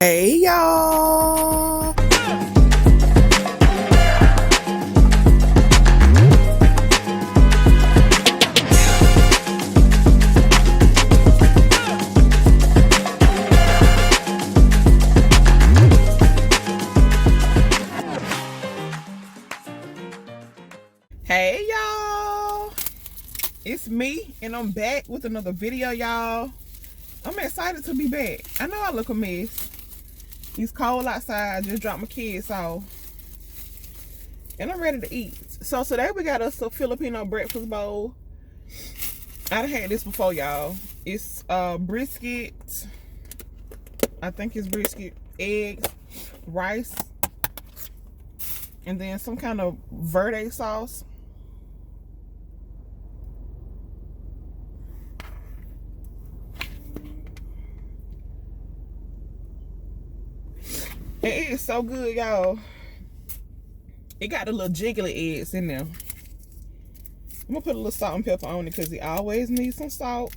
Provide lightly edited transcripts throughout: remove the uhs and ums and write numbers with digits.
Hey y'all. Hey y'all. It's me and I'm back with another video, y'all. I'm excited to be back. I know I look a mess. It's cold outside. I just dropped my kids off. And I'm ready to eat. So today we got us a Filipino breakfast bowl. I done had this before, y'all. It's brisket. I think it's brisket, eggs, rice, and then some kind of verde sauce. And it is so good, y'all. It got the little jiggly eggs in there. I'm gonna put a little salt and pepper on it because it always needs some salt.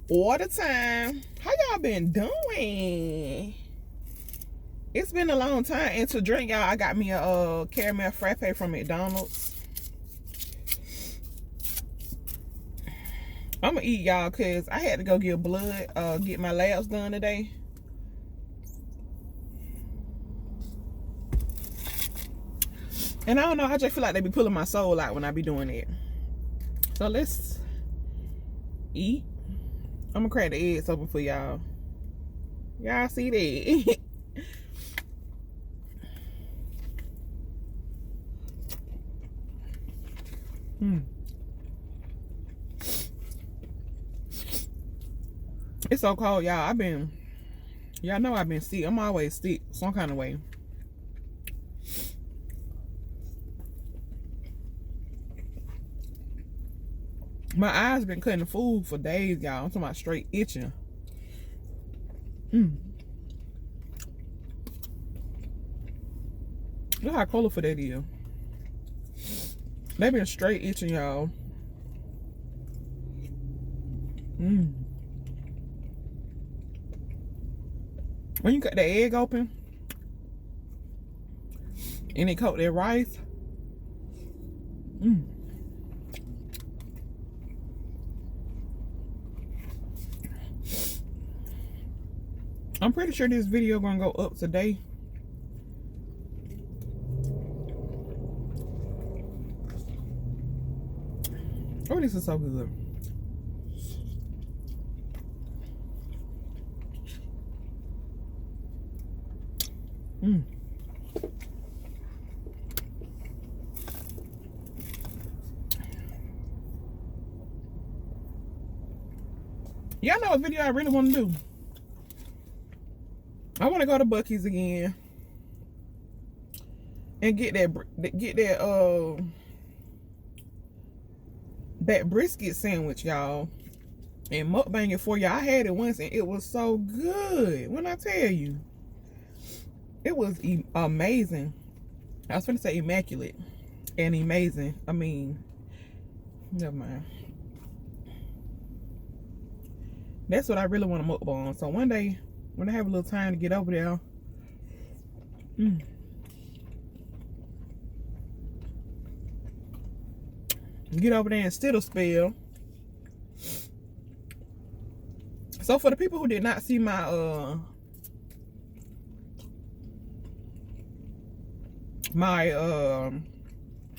All the time. How y'all been doing? It's been a long time. And to drink, y'all, I got me a caramel frappe from McDonald's. I'm gonna eat, y'all, because I had to go get blood, get my labs done today. And I don't know, I just feel like they be pulling my soul out when I be doing it. So let's eat. I'm gonna crack the eggs open for y'all. Y'all see that? It's so cold, y'all. Y'all know I've been sick. I'm always sick some kind of way. My eyes been cutting the food for days, y'all. I'm talking about straight itching. Look how colorful that is. They been straight itching, y'all. When you cut the egg open and they coat their rice, I'm pretty sure this video gonna go up today. Oh, this is so good. Y'all know what video I really want to do? I want to go to Buc-ee's again and get that brisket sandwich, y'all, and mukbang it for y'all. I had it once and it was so good. When I tell you, it was amazing. I was gonna say immaculate and amazing. I mean, never mind. That's what I really want to mukbang. So one day, when I have a little time to get over there, get over there and still spell. So for the people who did not see my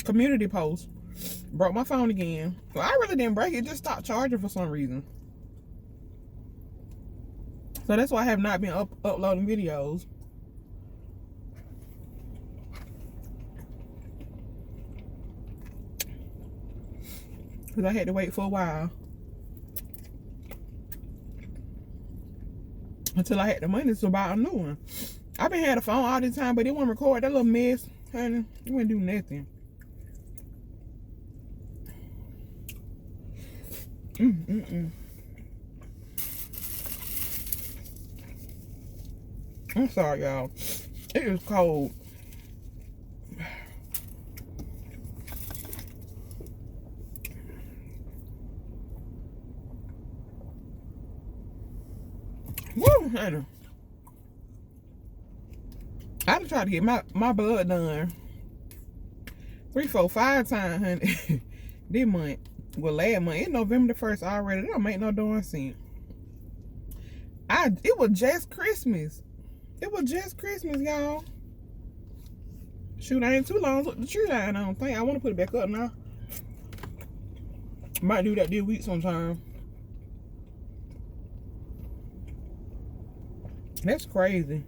community post, broke my phone again. Well, I really didn't break it, just stopped charging for some reason. So that's why I have not been uploading videos. Because I had to wait for a while. Until I had the money to buy a new one. I've been had a phone all this time, but it won't record that little mess. Honey, it wouldn't do nothing. I'm sorry, y'all. It is cold. Woo, honey. I done tried to get my blood done 3, 4, 5 times, honey. This month. Well, last month. It's November the 1st already. That don't make no darn sense. It was just Christmas. It was just Christmas, y'all. Shoot, I ain't too long with the tree line, I don't think. I want to put it back up now. Might do that this week sometime. That's crazy.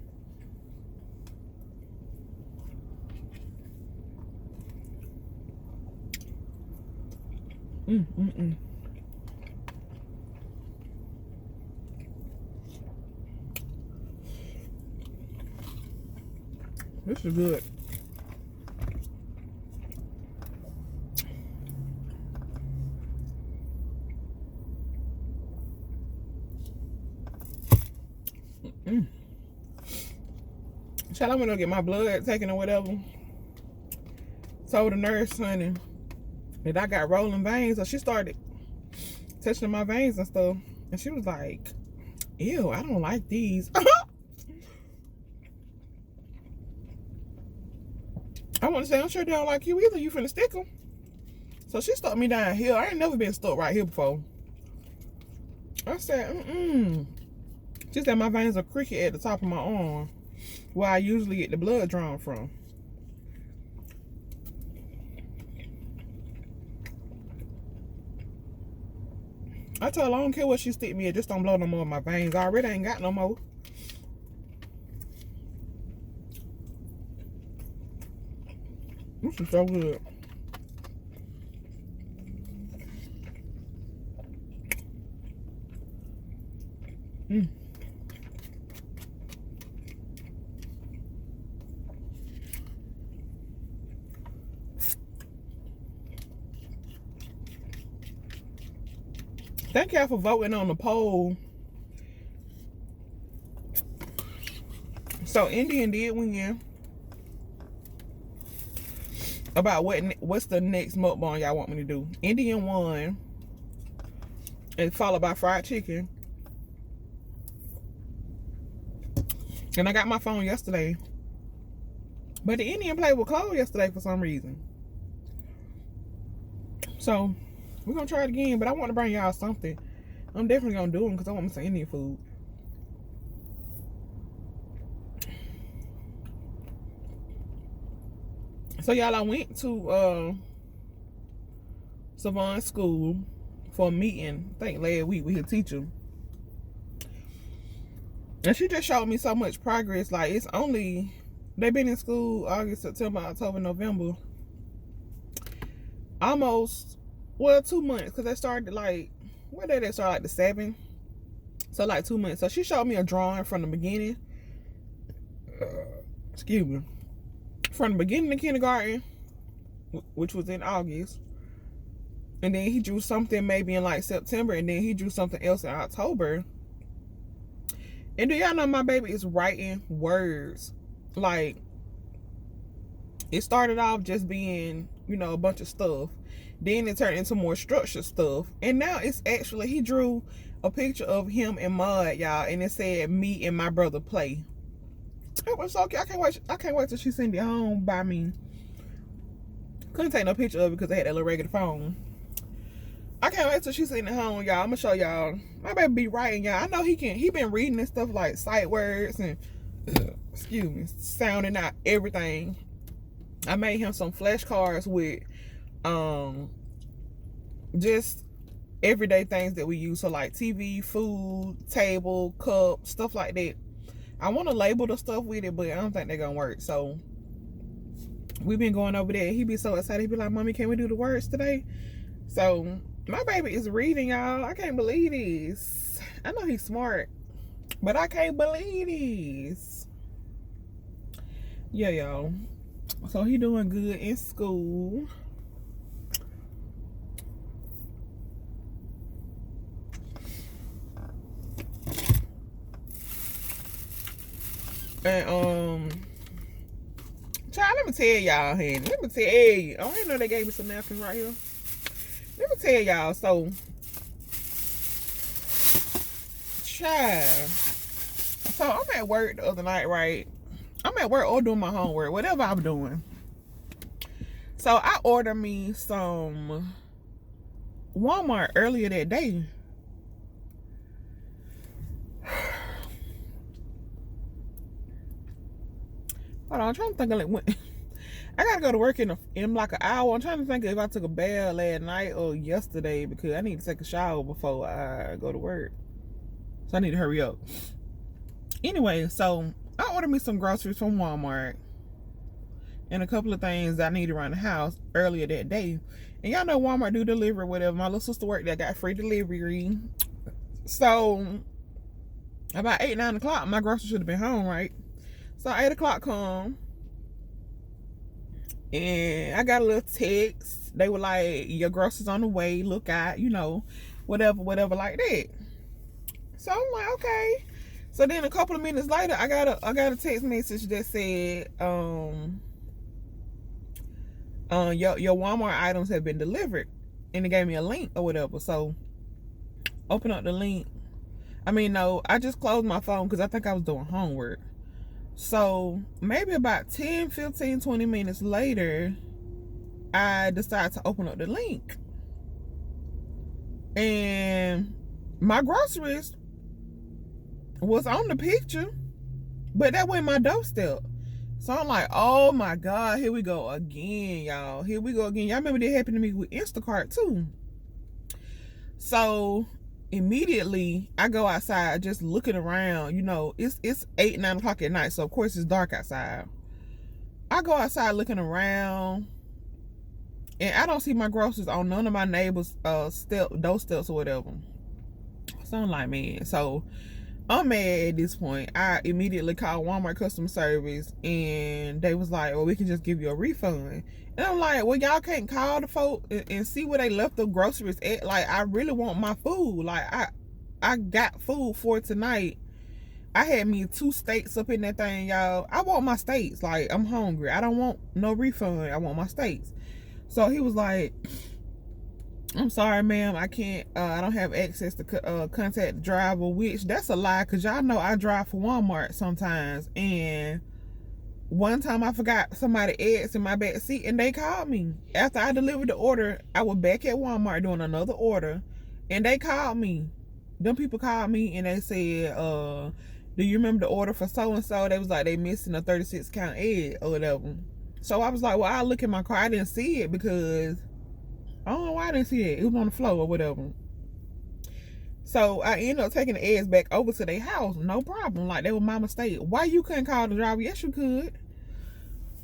This is good. Child, I'm gonna get my blood taken or whatever. Told the nurse, honey, that I got rolling veins. So she started touching my veins and stuff. And she was like, ew, I don't like these. I want to say, I'm sure they don't like you either. You finna stick them. So she stuck me down here. I ain't never been stuck right here before. I said, She said my veins are crooked at the top of my arm, where I usually get the blood drawn from. I told her I don't care what she stick me at, just don't blow no more of my veins. I already ain't got no more. This is so good. Thank y'all for voting on the poll. So Indian did win about what's the next mukbang y'all want me to do. Indian won, and followed by fried chicken. And I got my phone yesterday, but the Indian place was closed yesterday for some reason. So we're gonna try it again, but I want to bring y'all something. I'm definitely gonna do them because I want me some Indian food. So y'all, I went to Savon's school for a meeting, I think last week with his teacher. And she just showed me so much progress. Like, it's only, they've been in school August, September, October, November. Almost, well, 2 months, because they started like, what day they start? Like the 7th. So like 2 months. So she showed me a drawing from the beginning. Excuse me. From the beginning of kindergarten, which was in August. And then he drew something maybe in like September. And then he drew something else in October. And do y'all know my baby is writing words? Like, it started off just being, you know, a bunch of stuff. Then it turned into more structured stuff. And now it's actually, he drew a picture of him and Mud, y'all. And it said, me and my brother play. It was so cute. I can't wait till she send it home by me. Couldn't take no picture of it because I had that little regular phone. I can't wait till she send it home, y'all. I'm gonna show y'all. My baby be writing, y'all. I know he been reading this stuff like sight words and excuse me, sounding out everything. I made him some flashcards with just everyday things that we use. So like TV, food, table, cup, stuff like that. I want to label the stuff with it, but I don't think they're gonna work. So we've been going over there. He be so excited. He be like, Mommy, can we do the words today? So my baby is reading, y'all. I can't believe this. I know he's smart, but I can't believe this. Yeah, y'all. So he doing good in school. And child, let me tell y'all, honey. Let me tell you. Oh, I didn't know they gave me some napkins right here. Let me tell y'all. So, child. So I'm at work the other night, right? I'm at work or doing my homework, whatever I'm doing. So I ordered me some Walmart earlier that day. Hold on, I'm trying to think of like when I gotta go to work in like an hour. I'm trying to think if I took a bath last night or yesterday because I need to take a shower before I go to work. So I need to hurry up. Anyway, so I ordered me some groceries from Walmart and a couple of things that I need around the house earlier that day. And y'all know Walmart do delivery, whatever. My little sister worked there, got free delivery. So about 8, 9 o'clock, my groceries should have been home, right? So 8 o'clock come, and I got a little text. They were like, your groceries on the way, look out, you know, whatever like that. So I'm like, okay. So then a couple of minutes later, I got a text message that said, your Walmart items have been delivered, and it gave me a link or whatever. So open up the link. I mean, no, I just closed my phone because I think I was doing homework. So maybe about 10, 15, 20 minutes later, I decided to open up the link. And my groceries was on the picture, but that wasn't my doorstep. So I'm like, oh my God, here we go again, y'all. Here we go again. Y'all remember that happened to me with Instacart too. So immediately I go outside just looking around. You know, it's 8, 9 o'clock at night, so of course it's dark outside. I go outside looking around, and I don't see my groceries on none of my neighbors' those steps or whatever. So I'm like, man, so I'm mad at this point. I immediately called Walmart customer service, and they was like, well, we can just give you a refund. And I'm like, well, y'all can't call the folk and see where they left the groceries at. Like, I really want my food. Like, I got food for tonight. I had me 2 steaks up in that thing, y'all. I want my steaks. Like, I'm hungry. I don't want no refund. I want my steaks. So he was like, I'm sorry, ma'am, I can't, I don't have access to contact the driver, which that's a lie, because y'all know I drive for Walmart sometimes. And one time I forgot somebody eggs in my back seat, and they called me. After I delivered the order, I was back at Walmart doing another order, and they called me. Them people called me, and they said, do you remember the order for so-and-so? They was like, they missing a 36-count egg or whatever. So I was like, well, I look in my car. I didn't see it because I don't know why I didn't see it. It was on the floor or whatever. So I ended up taking the eggs back over to their house. No problem. Like, that was my mistake. Why you couldn't call the driver? Yes, you could.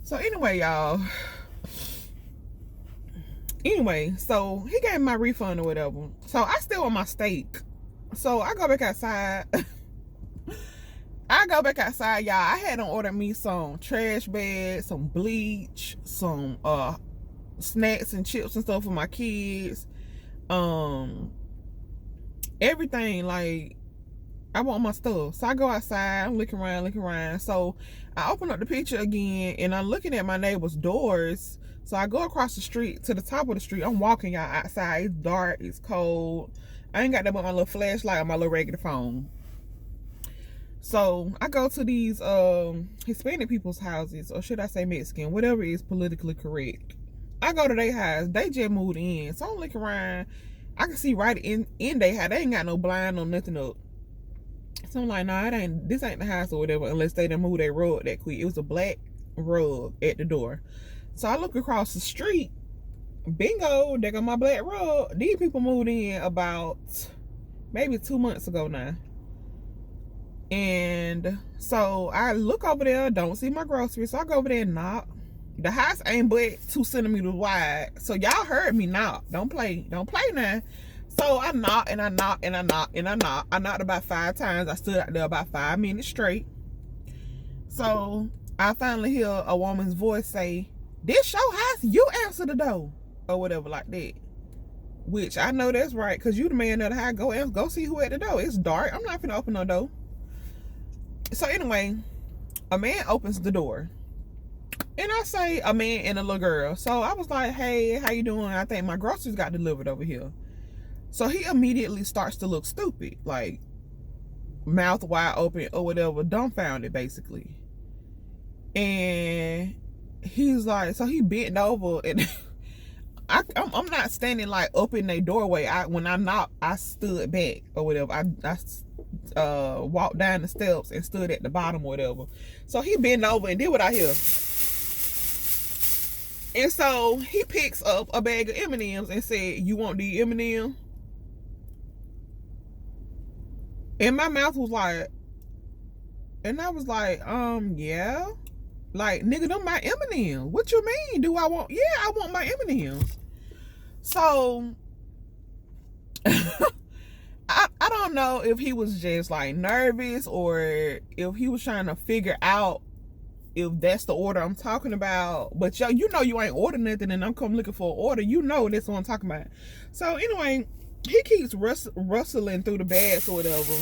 So anyway, y'all. Anyway, so he gave me my refund or whatever. So I still want my steak. So I go back outside. Y'all. I had to order me some trash bags, some bleach, some snacks and chips and stuff for my kids. Everything, like, I want my stuff. So I go outside, I'm looking around. So I open up the picture again, and I'm looking at my neighbor's doors. So I go across the street to the top of the street. I'm walking, y'all, outside. It's dark, it's cold. I ain't got that but my little flashlight on my little regular phone. So I go to these Hispanic people's houses, or should I say Mexican, whatever is politically correct. I go to their house. They just moved in. So I'm looking around. I can see right in their house. They ain't got no blind or nothing up. So I'm like, nah, this ain't the house or whatever, unless they done moved their rug that quick. It was a black rug at the door. So I look across the street. Bingo, they got my black rug. These people moved in about maybe 2 months ago now. And so I look over there, don't see my groceries. So I go over there and knock. The house ain't but 2 centimeters wide. So y'all heard me knock. Don't play now. So I knock and I knock and I knock and I knock. I knocked about 5 times. I stood out there about 5 minutes straight. So I finally hear a woman's voice say, "This your house, you answer the door," or whatever like that. Which I know that's right, because you the man of the house. Go see who at the door. It's dark. I'm not finna open no door. So anyway, a man opens the door. And I say a man and a little girl. So I was like, hey, how you doing? I think my groceries got delivered over here. So he immediately starts to look stupid. Like, mouth wide open or whatever. Dumbfounded, basically. And he's like, so he bent over, and I'm not standing like up in their doorway. When I knocked, I stood back or whatever. I walked down the steps and stood at the bottom or whatever. So he bent over and did what I hear. And so he picks up a bag of M&Ms and said, "You want the M&M?" And my mouth was like, and I was like, yeah. Like, nigga, them my M&Ms. What you mean? Do I want? Yeah, I want my M&Ms. So I don't know if he was just like nervous or if he was trying to figure out if that's the order I'm talking about. But yo, you know you ain't ordered nothing and I'm come looking for an order. You know that's what I'm talking about. So anyway, he keeps rustling through the bags or whatever.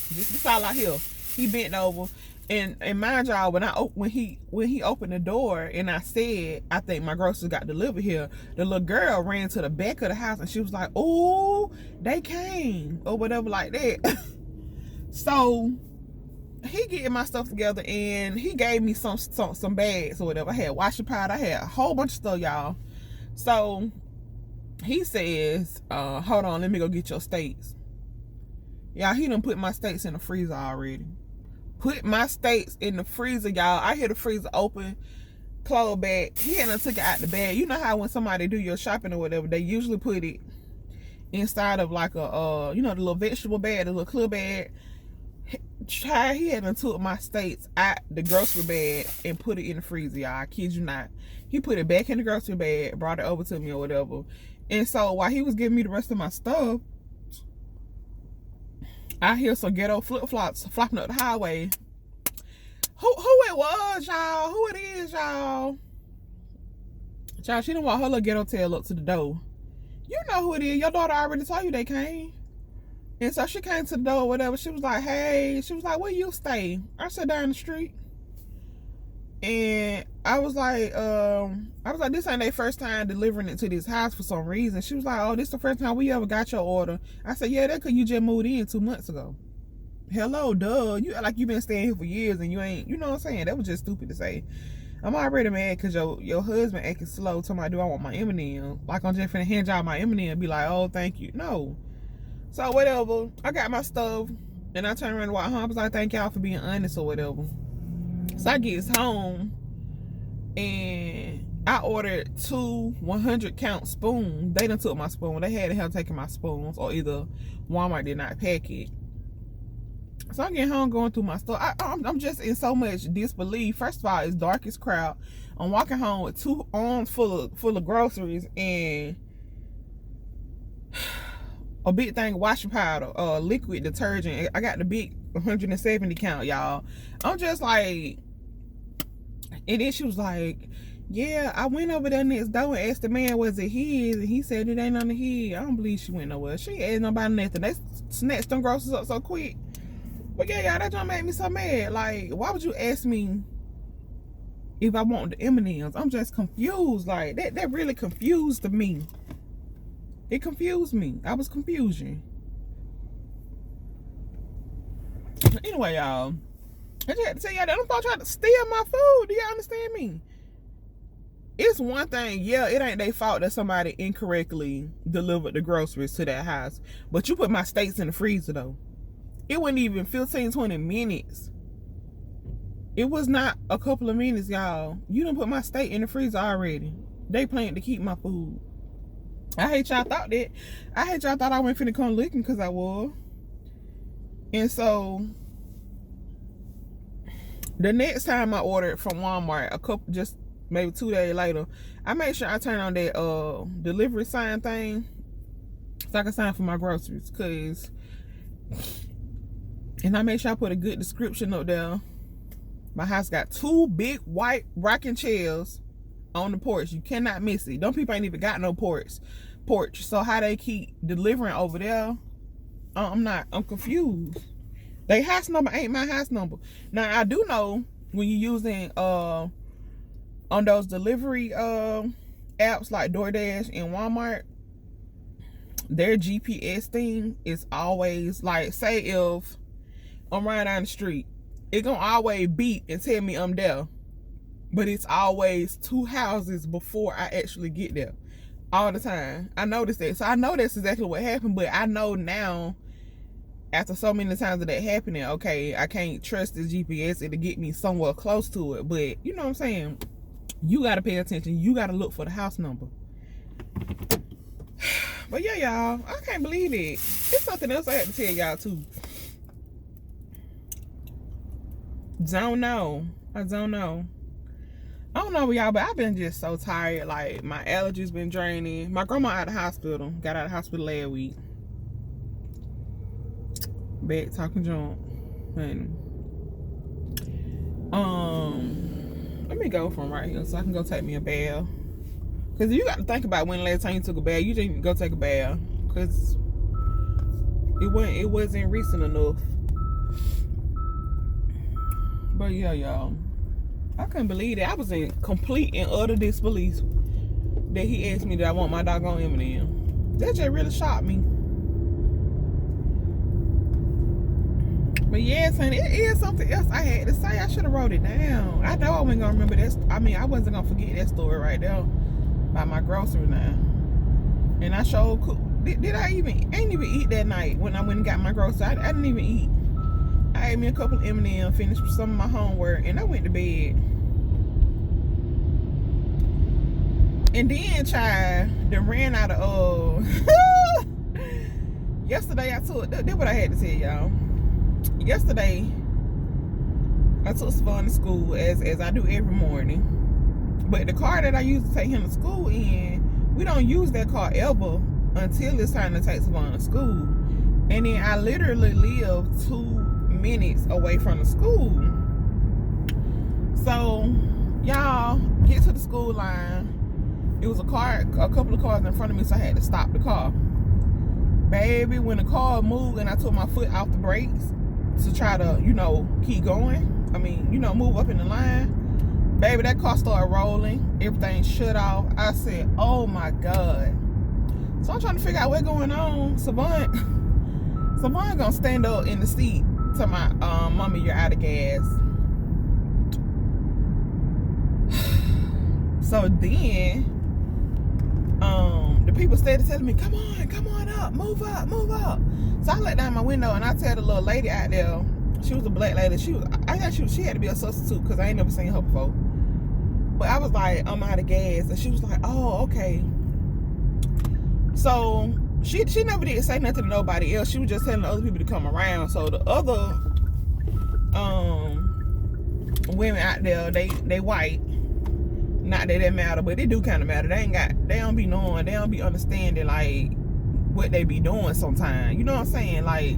This all I hear. He bent over. And mind y'all, when he opened the door and I said, "I think my groceries got delivered here," the little girl ran to the back of the house and she was like, "Oh, they came," or whatever like that. So he getting my stuff together and he gave me some bags or whatever. I had washing powder, I had a whole bunch of stuff, y'all. So he says, "Hold on, let me go get your steaks." Y'all, he done put my steaks in the freezer already. Put my steaks in the freezer, y'all. I hear the freezer open, close back. He hadn't took it out the bag. You know how when somebody do your shopping or whatever, they usually put it inside of like a, the little vegetable bag, the little clear bag. He hadn't took my steaks out the grocery bag and put it in the freezer, y'all. I kid you not. He put it back in the grocery bag, brought it over to me or whatever. And so while he was giving me the rest of my stuff, I hear some ghetto flip-flops flopping up the highway. Who it was, y'all? Who it is, y'all? Child, she done walk her little ghetto tail up to the door. You know who it is. Your daughter already told you they came. And so she came to the door or whatever. She was like, "Hey." She was like, "Where you stay?" I said, "Down the street." And I was like, "This ain't their first time delivering it to this house for some reason." She was like, "Oh, this the first time we ever got your order." I said, "Yeah, that's because you just moved in 2 months ago." Hello, duh. You like you been staying here for years and you ain't, you know what I'm saying? That was just stupid to say. I'm already mad because your husband acting slow, talking about, "Do I want my M&M?" Like I'm just finna hand y'all my M&M and be like, "Oh, thank you." No. So whatever. I got my stuff and I turned around and walked home. I was like, "Thank y'all for being honest," or whatever. So I get home and I ordered 2 100-count spoons. They done took my spoon. They had to have taken my spoons, or either Walmart did not pack it. So I'm getting home, going through my stuff. I'm just in so much disbelief. First of all, it's dark as crowd. I'm walking home with 2 arms full of groceries and a big thing of washing powder, liquid detergent. I got the big 170 count, y'all. I'm just like, and then she was like, "Yeah, I went over there next door and asked the man, was it his? And he said it ain't none of his." I don't believe she went nowhere. She ain't asked nobody nothing. They snatched them groceries up so quick. But yeah, y'all, that just made me so mad. Like, why would you ask me if I want the M&Ms? I'm just confused. Like, that really confused me. It confused me. I was confusion. Anyway, y'all, I just had to tell y'all that I'm about to try to steal my food. Do y'all understand me? It's one thing, yeah, it ain't their fault that somebody incorrectly delivered the groceries to that house. But you put my steaks in the freezer, though. It wasn't even 15, 20 minutes. It was not a couple of minutes, y'all. You done put my steak in the freezer already. They planned to keep my food. I hate y'all thought that. I hate y'all thought I went finna come looking, because I was. And so the next time I ordered from Walmart, just maybe 2 days later, I made sure I turn on that delivery sign thing so I can sign for my groceries. And I made sure I put a good description up there. My house got 2 big white rocking chairs on the porch. You cannot miss it. Them people ain't even got no porch. So how they keep delivering over there, I'm confused. They house number ain't my house number. Now I do know when you're using on those delivery apps like DoorDash and Walmart, their GPS thing is always like, say if I'm riding down the street it gonna always beep and tell me I'm there. But it's always 2 houses before I actually get there. All the time. I noticed that. So I know that's exactly what happened, but I know now, after so many times of that happening, okay, I can't trust this GPS. It'll get me somewhere close to it. But you know what I'm saying? You gotta pay attention. You gotta look for the house number. But yeah, y'all, I can't believe it. It's something else I had to tell y'all too. Don't know. I don't know. I don't know y'all, but I've been just so tired. Like, my allergies been draining. My grandma out of the hospital. Got out of the hospital last week. Back talking junk. And let me go from right here so I can go take me a bath. Cause you got to think about when the last time you took a bath. You didn't go take a bath. Cause it wasn't recent enough. But yeah, y'all, I couldn't believe that. I was in complete and utter disbelief that he asked me that I want my doggone M&M. That just really shocked me. But yes, honey, it is something else I had to say. I should have wrote it down. I know I wasn't gonna remember that. I mean, I wasn't gonna forget that story right there about my grocery now. And I showed. Did I ain't even eat that night when I went and got my grocery. I didn't even eat. I ate me a couple of M&M's, finished some of my homework, and I went to bed. And then, child, they ran out of, yesterday I took, that's what I had to tell y'all. Yesterday, I took Savon to school, as I do every morning. But the car that I use to take him to school in, we don't use that car ever until it's time to take Savon to school. And then I literally live 2 minutes away from the school. So, y'all, get to the school line. It was a couple of cars in front of me, so I had to stop the car. Baby, when the car moved and I took my foot off the brakes to try to, keep going. I mean, move up in the line. Baby, that car started rolling. Everything shut off. I said, oh my God. So I'm trying to figure out what's going on. Savon gonna stand up in the seat to my mommy, you're out of gas. So then the people started telling me, come on up, move up. So I let down my window and I tell the little lady out there, she was a black lady. She had to be a substitute because I ain't never seen her before. But I was like, I'm out of gas. And she was like, oh, okay. So she never did say nothing to nobody else. She was just telling the other people to come around. So the other women out there, they white. Not that it matter, but it do kind of matter. They don't be knowing, they don't be understanding like what they be doing sometimes. You know what I'm saying? Like,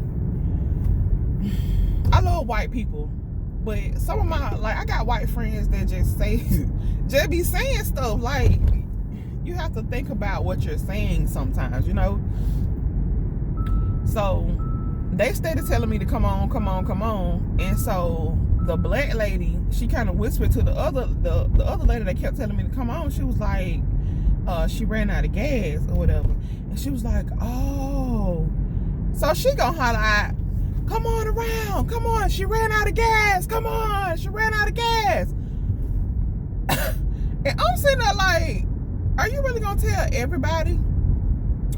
I love white people, but some of my, like, I got white friends that just be saying stuff like, you have to think about what you're saying sometimes, So they started telling me to come on, and so the black lady, she kind of whispered to the other lady that kept telling me to come on. She was like, she ran out of gas or whatever, and she was like, oh, so she gonna holler out, come on around, come on, she ran out of gas, come on, she ran out of gas. And I'm sitting there like, are you really gonna tell everybody?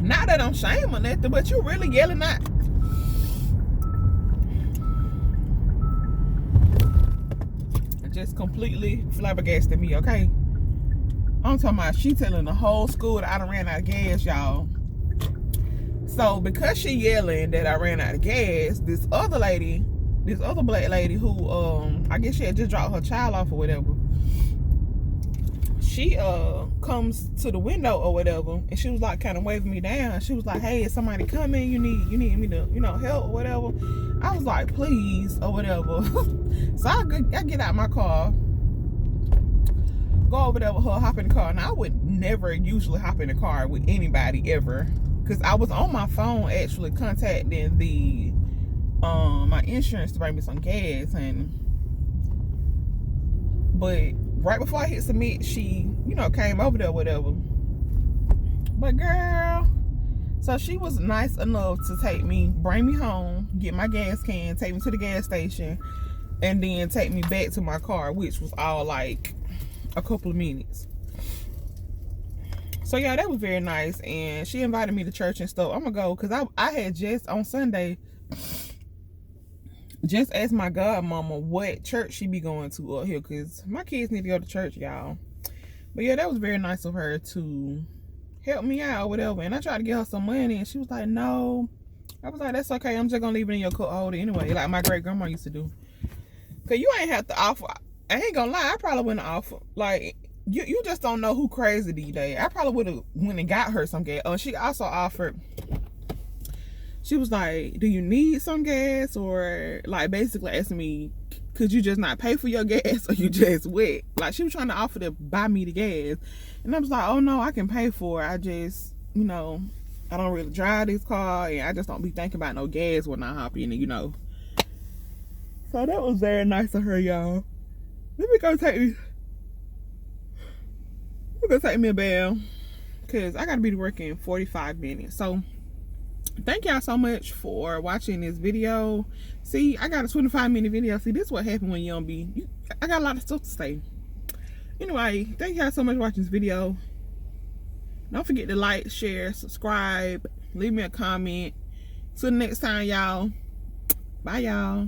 Not that I'm ashamed or nothing, but you really yelling out. Just completely flabbergasted me, okay? I'm talking about she telling the whole school that I done ran out of gas, y'all. So because she yelling that I ran out of gas, this other black lady who I guess she had just dropped her child off or whatever, she comes to the window or whatever, and she was like kind of waving me down. She was like, hey, is somebody coming? You need me to help or whatever. I was like, please or whatever. So I get out my car, go over there with her, hop in the car. Now I would never usually hop in the car with anybody ever, because I was on my phone actually contacting the my insurance to bring me some gas, but right before I hit submit, she came over there, whatever. But girl, so she was nice enough to bring me home, get my gas can, take me to the gas station, and then take me back to my car, which was all like a couple of minutes. So yeah, that was very nice. And she invited me to church and stuff. I'm gonna go because I had just on Sunday just asked my godmama what church she be going to up here, because my kids need to go to church, y'all. But yeah, that was very nice of her to help me out or whatever. And I tried to get her some money and she was like, no. I was like, that's okay, I'm just gonna leave it in your coat holder anyway, like my great grandma used to do. Cause you ain't have to offer. I ain't gonna lie, I probably wouldn't offer. Like, you just don't know who crazy these days. I probably would have went and got her some gas. Oh, she also offered, she was like, do you need some gas? Or like basically asking me, could you just not pay for your gas or you just wet? Like she was trying to offer to buy me the gas. And I was like, oh no, I can pay for it. I just, you know, I don't really drive this car and I just don't be thinking about no gas when I hop in it, you know. So that was very nice of her, y'all. Let me go take me a bath because I gotta be to work in 45 minutes. So thank y'all so much for watching this video. See, I got a 25-minute video. See, this is what happened when you don't be, I got a lot of stuff to say. Anyway, thank y'all so much for watching this video. Don't forget to like, share, subscribe, leave me a comment. Till next time, y'all. Bye, y'all.